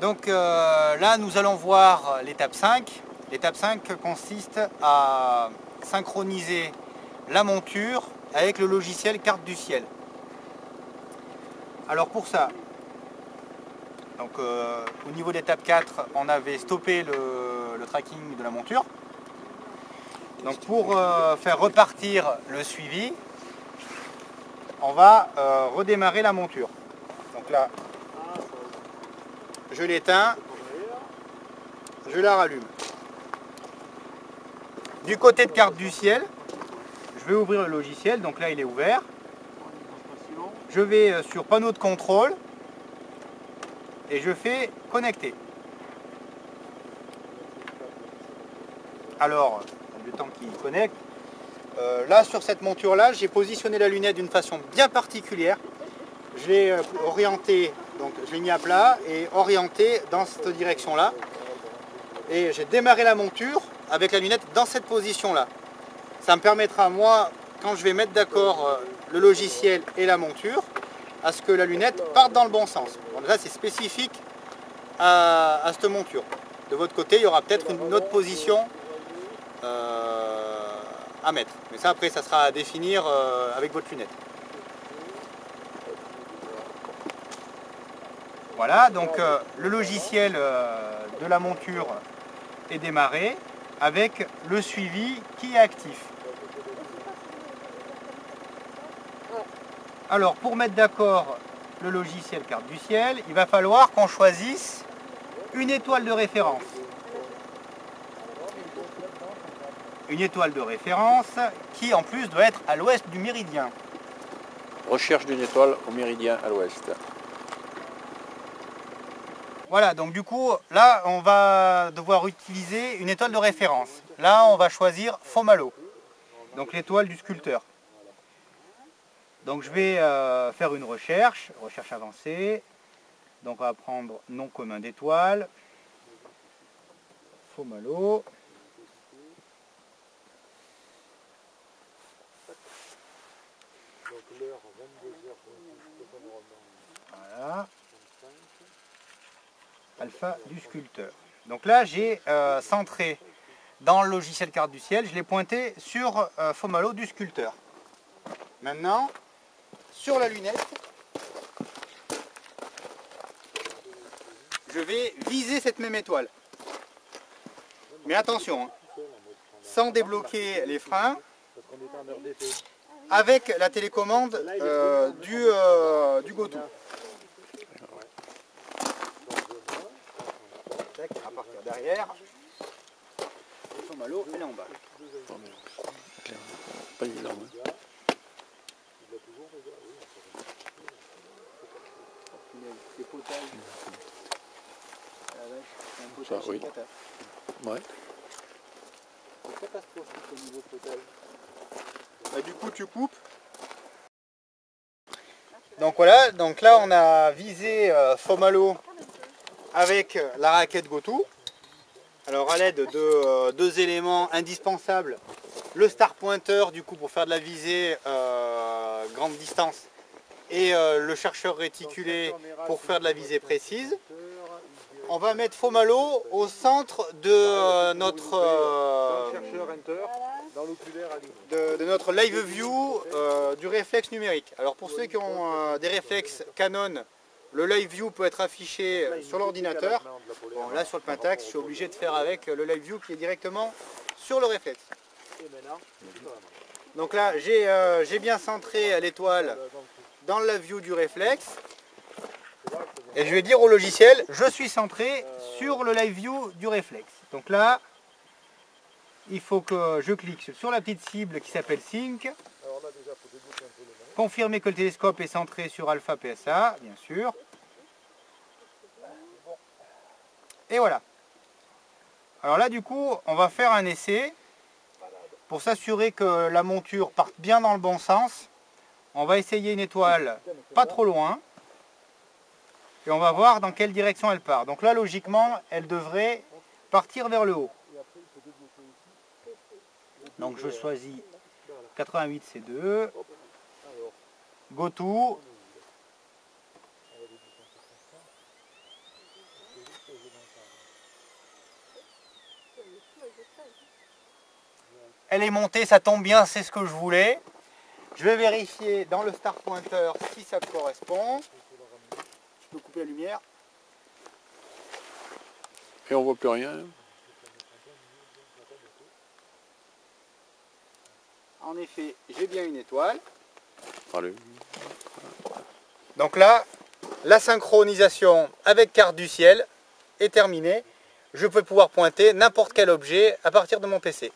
Donc là, nous allons voir l'étape 5. L'étape 5 consiste à synchroniser la monture avec le logiciel carte du ciel. Alors pour ça, donc, au niveau de l'étape 4, on avait stoppé le tracking de la monture. Donc pour faire repartir le suivi, on va redémarrer la monture. Donc là, je l'éteins, je la rallume. Du côté de carte du ciel, je vais ouvrir le logiciel, donc là il est ouvert. Je vais sur panneau de contrôle et je fais connecter. Alors, le temps qu'il connecte, là sur cette monture là, j'ai positionné la lunette d'une façon bien particulière. Je l'ai orienté, donc je l'ai mis à plat et orienté dans cette direction là. Et j'ai démarré la monture avec la lunette dans cette position là. Ça me permettra moi, quand je vais mettre d'accord le logiciel et la monture, à ce que la lunette parte dans le bon sens. Bon, là c'est spécifique à cette monture. De votre côté, il y aura peut-être une autre position à mettre. Mais ça après, ça sera à définir avec votre lunette. Voilà, donc le logiciel de la monture est démarré avec le suivi qui est actif. Alors pour mettre d'accord le logiciel carte du ciel, il va falloir qu'on choisisse une étoile de référence. Une étoile de référence qui en plus doit être à l'ouest du méridien. Recherche d'une étoile au méridien à l'ouest. Voilà, donc du coup, là, on va devoir utiliser une étoile de référence. Là, on va choisir Fomalo, donc l'étoile du sculpteur. Donc je vais faire une recherche avancée. Donc on va prendre nom commun d'étoile, Fomalo. Voilà. Alpha du sculpteur. Donc là, j'ai centré dans le logiciel carte du ciel, je l'ai pointé sur Fomalo du sculpteur. Maintenant, sur la lunette, je vais viser cette même étoile. Mais attention, hein, sans débloquer les freins, avec la télécommande du GoTo. À partir derrière, le Fomalo, elle est en bas. Pas évident. Hein. Des potages. Un Ça, potage, oui. Ouais. C'est catastrophique au niveau potage. Bah, du coup, tu coupes. Donc voilà, donc là on a visé Fomalo avec la raquette GoTo. Alors à l'aide de deux éléments indispensables, le star pointer du coup pour faire de la visée grande distance et le chercheur réticulé pour faire de la visée précise. On va mettre Fomalo au centre de notre live view du réflexe numérique. Alors pour ceux qui ont des réflexes Canon, le live view peut être affiché sur l'ordinateur. Bon, là sur le Pentax, je suis obligé de faire avec le live view qui est directement sur le réflexe. Donc là, j'ai bien centré l'étoile dans le live view du réflexe. Et je vais dire au logiciel, je suis centré sur le live view du réflexe. Donc là, il faut que je clique sur la petite cible qui s'appelle Sync. Confirmer que le télescope est centré sur Alpha PSA, bien sûr. Et voilà. Alors là, du coup, on va faire un essai pour s'assurer que la monture parte bien dans le bon sens. On va essayer une étoile pas trop loin. Et on va voir dans quelle direction elle part. Donc là, logiquement, elle devrait partir vers le haut. Donc je choisis 88 C2, GoTo. Elle est montée, ça tombe bien, c'est ce que je voulais. Je vais vérifier dans le star pointer si ça correspond. Je peux couper la lumière. Et on voit plus rien. En effet, j'ai bien une étoile. Allez. Donc là, la synchronisation avec carte du ciel est terminée. Je peux pouvoir pointer n'importe quel objet à partir de mon PC.